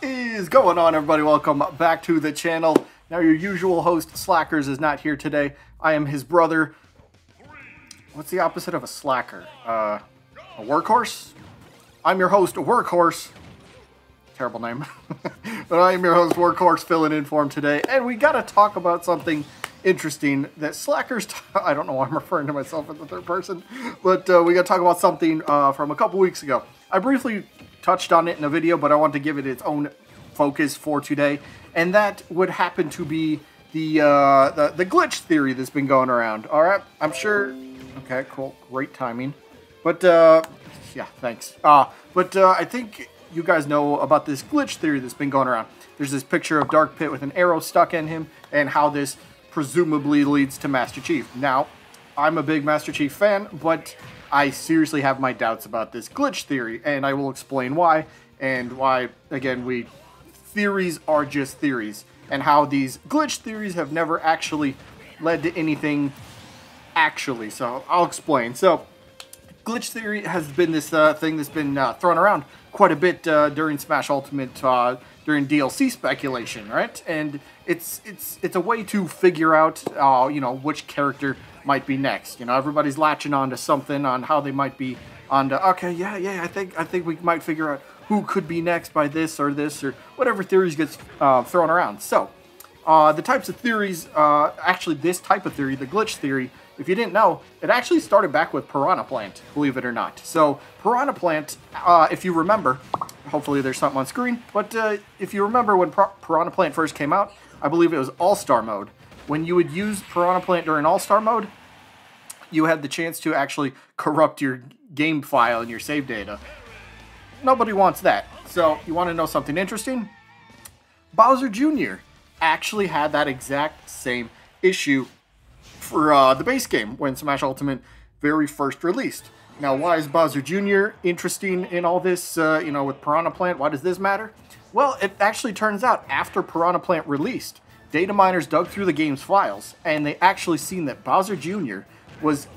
Is going on, everybody? Welcome back to the channel. Now, your usual host, Slackers, is not here today. I am his brother. What's the opposite of a slacker? A workhorse? I'm your host, Workhorse. Terrible name. But I am your host, Workhorse, filling in for him today. And we gotta talk about something interesting that Slackers... I don't know why I'm referring to myself in the third person. But we gotta talk about something from a couple weeks ago. I briefly touched on it in a video, but I want to give it its own focus for today, and that would happen to be the glitch theory that's been going around. All right, I'm sure. Okay, cool, great timing. But yeah, thanks. I think you guys know about this glitch theory that's been going around. There's this picture of Dark Pit with an arrow stuck in him, and how this presumably leads to Master Chief. Now, I'm a big Master Chief fan, but I seriously have my doubts about this glitch theory, and I will explain why, and why, again, theories are just theories, and how these glitch theories have never actually led to anything actually, so I'll explain. So, glitch theory has been this thing that's been thrown around quite a bit during Smash Ultimate, during DLC speculation, right? And it's a way to figure out, you know, which character might be next. You know, everybody's latching on to something on how they might be on to, okay, yeah, I think we might figure out who could be next by this or whatever theories gets thrown around. So, the types of theories, actually this type of theory, the glitch theory, if you didn't know, it actually started back with Piranha Plant, believe it or not. So, Piranha Plant, if you remember, hopefully there's something on screen, but if you remember when Piranha Plant first came out, I believe it was All-Star mode. When you would use Piranha Plant during All-Star mode, you had the chance to actually corrupt your game file and your save data. Nobody wants that. So, you want to know something interesting? Bowser Jr. actually had that exact same issue for the base game when Smash Ultimate very first released. Now, why is Bowser Jr. interesting in all this, you know, with Piranha Plant? Why does this matter? Well, it actually turns out after Piranha Plant released, data miners dug through the game's files, and they actually seen that Bowser Jr. was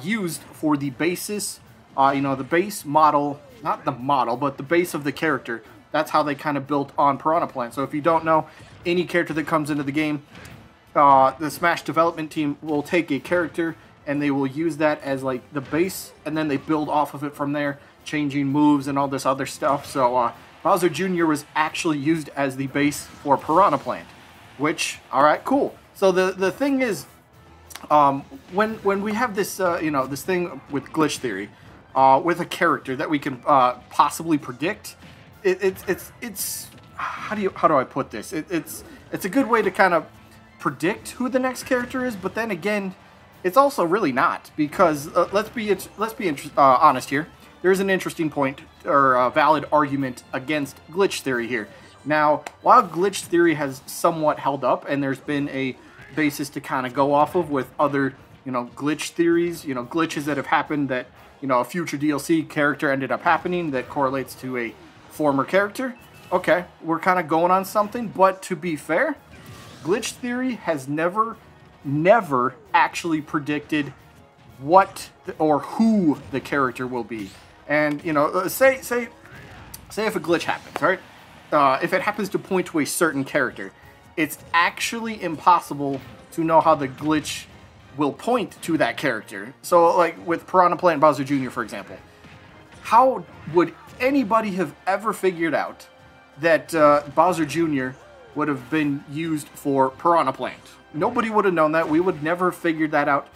used for the basis, you know, the base model, not the model, but the base of the character. That's how they kind of built on Piranha Plant. So if you don't know, any character that comes into the game, the Smash development team will take a character and they will use that as like the base, and then they build off of it from there, changing moves and all this other stuff. So Bowser Jr. was actually used as the base for Piranha Plant, which, all right, cool. So the thing is, when we have this, you know, this thing with glitch theory, with a character that we can possibly predict, it's how do I put this? It's a good way to kind of predict who the next character is, but then again, it's also really not, because let's be honest here. There's an interesting point or a valid argument against glitch theory here. Now, while glitch theory has somewhat held up, and there's been a basis to kind of go off of with other, you know, glitch theories, you know, glitches that have happened that, you know, a future DLC character ended up happening that correlates to a former character. Okay, we're kind of going on something, but to be fair, glitch theory has never actually predicted what or who the character will be. And, you know, say if a glitch happens, right? If it happens to point to a certain character, it's actually impossible to know how the glitch will point to that character. So, like, with Piranha Plant and Bowser Jr., for example, how would anybody have ever figured out that Bowser Jr. would have been used for Piranha Plant? Nobody would have known that. We would never figured that out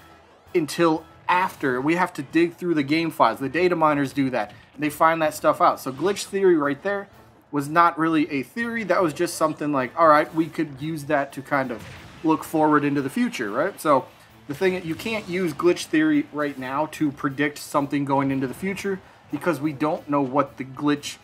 until after. We have to dig through the game files. The data miners do that. They find that stuff out. So glitch theory right there was not really a theory. That was just something like, all right, we could use that to kind of look forward into the future, right? So the thing, you can't use glitch theory right now to predict something going into the future, because we don't know what the glitch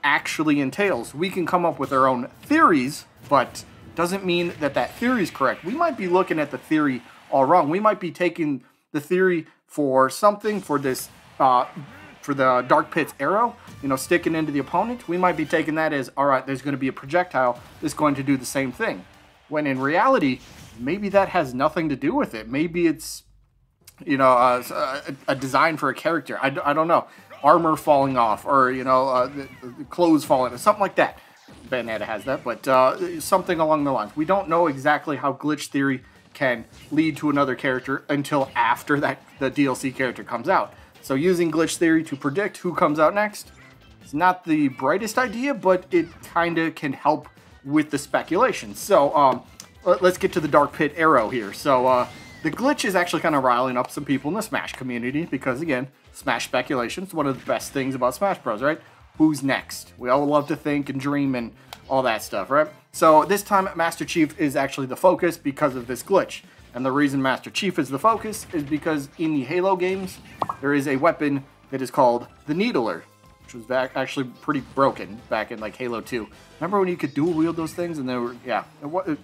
actually entails. We can come up with our own theories, but doesn't mean that that theory is correct. We might be looking at the theory all wrong. We might be taking the theory for something, for this, for the Dark Pit's arrow, you know, sticking into the opponent. We might be taking that as, all right, there's going to be a projectile that's going to do the same thing. When in reality, maybe that has nothing to do with it. Maybe it's, you know, a design for a character. I don't know. Armor falling off, or, you know, the clothes falling, something like that. Bayonetta has that, but something along the lines. We don't know exactly how glitch theory can lead to another character until after the DLC character comes out. So using glitch theory to predict who comes out next is not the brightest idea, but it kind of can help with the speculation. So let's get to the Dark Pit Arrow here. So the glitch is actually kind of riling up some people in the Smash community because, again, Smash speculation is one of the best things about Smash Bros, right? Who's next? We all love to think and dream and all that stuff, right? So this time, Master Chief is actually the focus because of this glitch. And the reason Master Chief is the focus is because in the Halo games, there is a weapon that is called the Needler, which was actually pretty broken back in like Halo 2. Remember when you could dual wield those things? And they were, yeah, it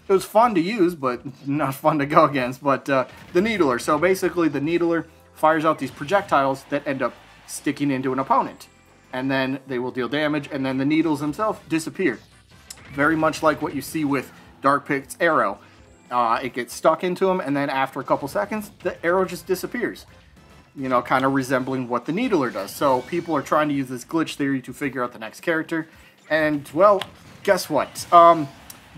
was fun to use, but not fun to go against. But the Needler, so basically the Needler fires out these projectiles that end up sticking into an opponent. And then they will deal damage, and then the needles themselves disappear. Very much like what you see with Dark Pit's arrow. It gets stuck into him, and then after a couple seconds, the arrow just disappears. You know, kind of resembling what the Needler does. So people are trying to use this glitch theory to figure out the next character. And, well, guess what?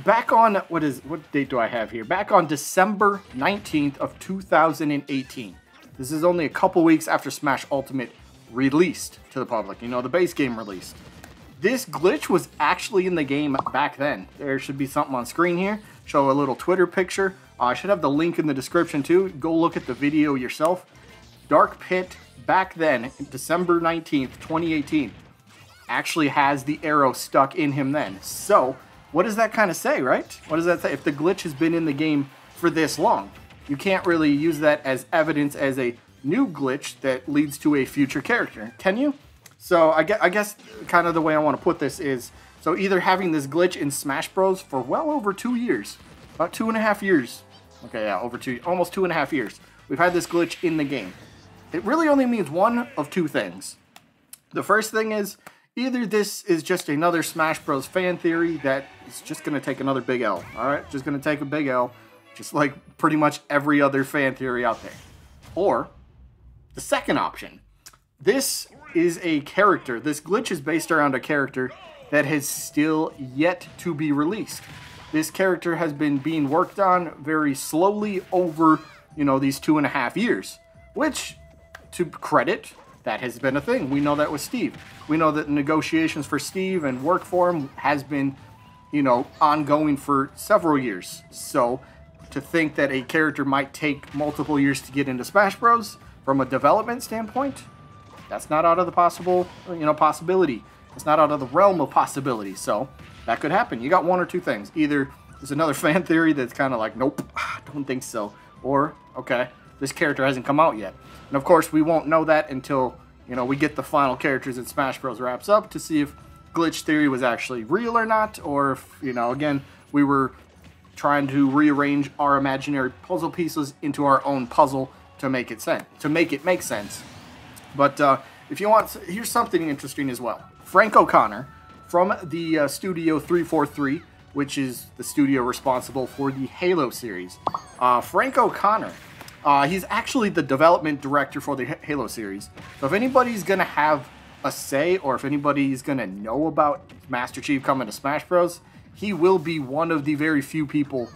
Back on, what date do I have here? Back on December 19th of 2018. This is only a couple weeks after Smash Ultimate released to the public. You know, the base game released. This glitch was actually in the game back then. There should be something on screen here. Show a little Twitter picture. I should have the link in the description too. Go look at the video yourself. Dark Pit back then, December 19th, 2018, actually has the arrow stuck in him then. So, what does that kind of say, right? What does that say? If the glitch has been in the game for this long, you can't really use that as evidence as a new glitch that leads to a future character, can you? So I guess kind of the way I want to put this is, so either having this glitch in Smash Bros for well over 2 years, about 2.5 years, okay, yeah, almost 2.5 years, we've had this glitch in the game. It really only means one of two things. The first thing is, either this is just another Smash Bros fan theory that is just going to take another big L, alright? Just going to take a big L, just like pretty much every other fan theory out there. Or the second option, this is a character, this glitch is based around a character that has still yet to be released. This character has been being worked on very slowly over, you know, these 2.5 years. Which, to credit, that has been a thing. We know that with Steve. We know that negotiations for Steve and work for him has been, you know, ongoing for several years. So, to think that a character might take multiple years to get into Smash Bros. From a development standpoint, that's not out of the possibility. It's not out of the realm of possibility. So that could happen. You got one or two things. Either there's another fan theory that's kind of like, nope, don't think so. Or, okay, this character hasn't come out yet. And of course, we won't know that until, you know, we get the final characters in Smash Bros. Wraps up to see if glitch theory was actually real or not. Or if, you know, again, we were trying to rearrange our imaginary puzzle pieces into our own puzzle to make it make sense. But if you want, here's something interesting as well. Frank O'Connor from the Studio 343, which is the studio responsible for the Halo series. Frank O'Connor, he's actually the development director for the Halo series. So if anybody's gonna have a say, or if anybody's gonna know about Master Chief coming to Smash Bros., he will be one of the very few people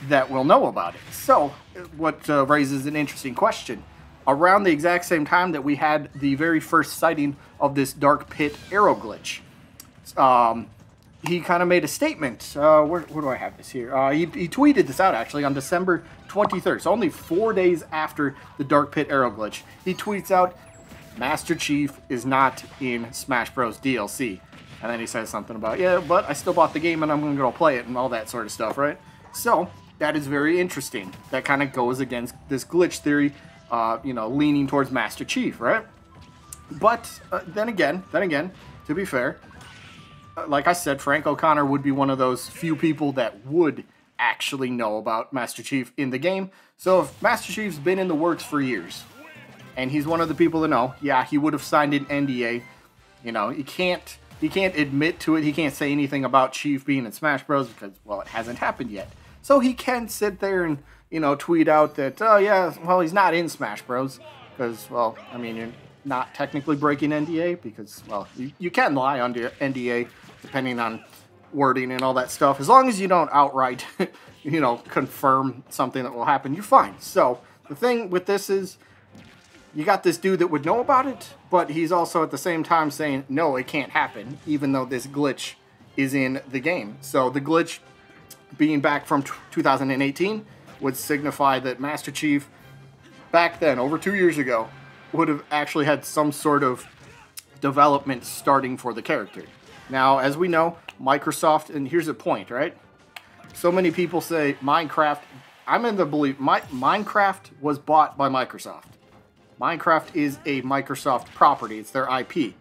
that will know about it. So, what raises an interesting question. Around the exact same time that we had the very first sighting of this Dark Pit arrow glitch, he kind of made a statement. Where do I have this here? He tweeted this out, actually, on December 23rd. So only 4 days after the Dark Pit arrow glitch. He tweets out, Master Chief is not in Smash Bros. DLC. And then he says something about, yeah, but I still bought the game and I'm going to go play it and all that sort of stuff, right? So, that is very interesting. That kind of goes against this glitch theory, you know, leaning towards Master Chief, right? But, then again, to be fair, like I said, Frank O'Connor would be one of those few people that would actually know about Master Chief in the game. So, if Master Chief's been in the works for years, and he's one of the people to know, yeah, he would have signed an NDA. You know, he can't admit to it. He can't say anything about Chief being in Smash Bros. Because, well, it hasn't happened yet. So he can sit there and, you know, tweet out that, oh, yeah, well, he's not in Smash Bros. Because, well, I mean, you're not technically breaking NDA because, well, you can lie under NDA depending on wording and all that stuff. As long as you don't outright, you know, confirm something that will happen, you're fine. So the thing with this is, you got this dude that would know about it, but he's also at the same time saying, no, it can't happen, even though this glitch is in the game. So the glitch being back from 2018 would signify that Master Chief, back then, over 2 years ago, would have actually had some sort of development starting for the character. Now, as we know, Microsoft, and here's the point, right? So many people say Minecraft, I'm in the belief, Minecraft was bought by Microsoft. Minecraft is a Microsoft property, it's their IP.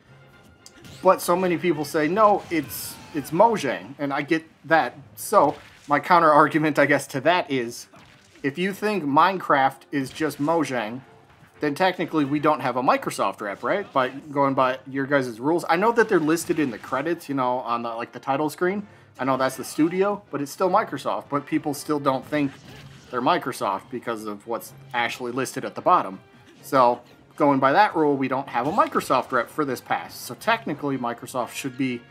But so many people say, no, it's Mojang, and I get that. So, my counter argument, I guess, to that is, if you think Minecraft is just Mojang, then technically we don't have a Microsoft rep, right? By going by your guys' rules. I know that they're listed in the credits, you know, on the, like, the title screen. I know that's the studio, but it's still Microsoft. But people still don't think they're Microsoft because of what's actually listed at the bottom. So, going by that rule, we don't have a Microsoft rep for this pass. So technically, Microsoft should be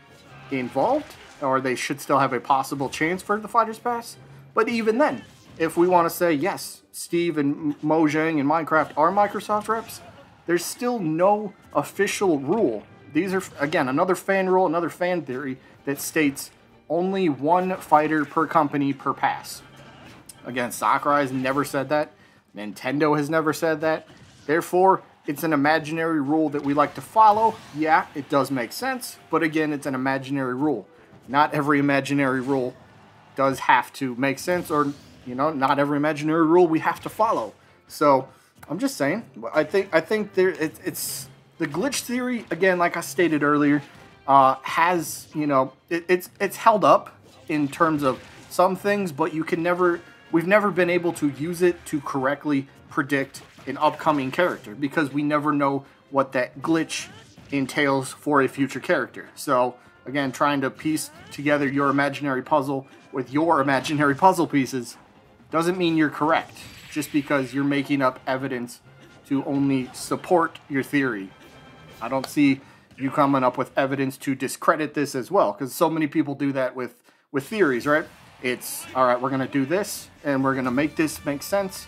involved, or they should still have a possible chance for the Fighters Pass. But even then, if we want to say, yes, Steve and Mojang and Minecraft are Microsoft reps, there's still no official rule. These are, again, another fan rule, another fan theory that states only one fighter per company per pass. Again, Sakurai has never said that. Nintendo has never said that. Therefore, it's an imaginary rule that we like to follow. Yeah, it does make sense, but again, it's an imaginary rule. Not every imaginary rule does have to make sense, or, you know, not every imaginary rule we have to follow. So, I'm just saying, I think there it's the glitch theory, again, like I stated earlier, has, you know, it's held up in terms of some things, but we've never been able to use it to correctly predict an upcoming character, because we never know what that glitch entails for a future character. So, again, trying to piece together your imaginary puzzle with your imaginary puzzle pieces doesn't mean you're correct, just because you're making up evidence to only support your theory. I don't see you coming up with evidence to discredit this as well, because so many people do that with theories, right? It's, all right, we're going to do this, and we're going to make this make sense,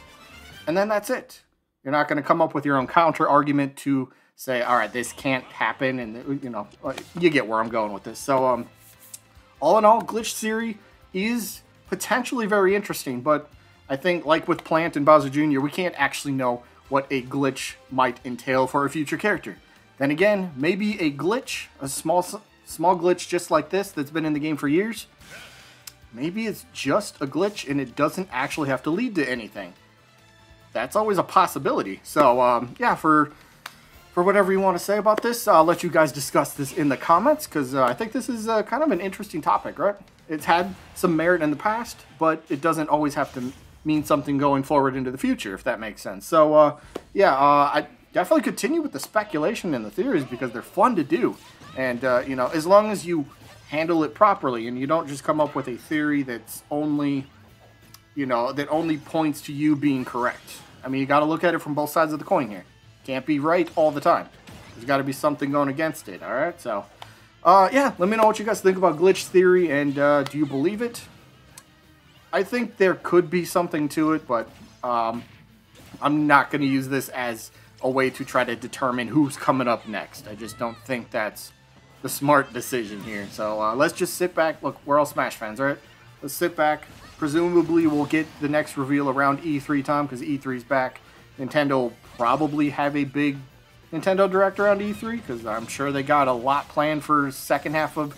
and then that's it. You're not going to come up with your own counter argument to say, all right, this can't happen, and, you know, you get where I'm going with this. So, all in all, glitch theory is potentially very interesting, but I think, like with Plant and Bowser Jr., we can't actually know what a glitch might entail for a future character. Then again, maybe a glitch, a small glitch just like this that's been in the game for years, maybe it's just a glitch and it doesn't actually have to lead to anything. That's always a possibility. So, yeah, for whatever you want to say about this, I'll let you guys discuss this in the comments, because I think this is kind of an interesting topic, right? It's had some merit in the past, but it doesn't always have to mean something going forward into the future, if that makes sense. So, yeah, I definitely continue with the speculation and the theories, because they're fun to do. And, you know, as long as you handle it properly and you don't just come up with a theory that's only, you know, that only points to you being correct. I mean, you got to look at it from both sides of the coin here. Can't be right all the time. There's got to be something going against it, all right? So, yeah, let me know what you guys think about glitch theory, and do you believe it? I think there could be something to it, but I'm not going to use this as a way to try to determine who's coming up next. I just don't think that's the smart decision here. So, let's just sit back. Look, we're all Smash fans, right? Let's sit back. Presumably, we'll get the next reveal around E3 time, because E3's back. Nintendo will probably have a big Nintendo Direct around E3, because I'm sure they got a lot planned for second half of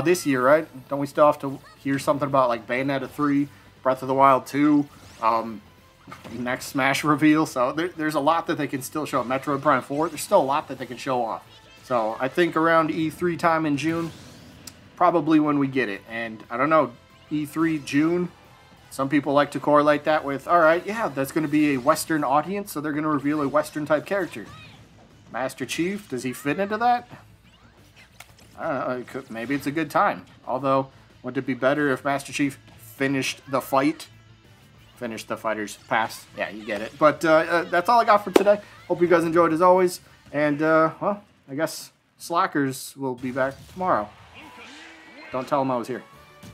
this year, right? Don't we still have to hear something about, like, Bayonetta 3, Breath of the Wild 2, next Smash reveal? So there's a lot that they can still show. Metroid Prime 4, there's still a lot that they can show off. So I think around E3 time in June, probably when we get it. And I don't know, E3 June, some people like to correlate that with, all right, yeah, that's going to be a Western audience, so they're going to reveal a Western type character. Master Chief, does he fit into that? I don't know, maybe it's a good time. Although, would it be better if Master Chief finished the fight? Finished the Fighters Pass? Yeah, you get it. But that's all I got for today. Hope you guys enjoyed as always. And, well, I guess Slackers will be back tomorrow. Don't tell them I was here.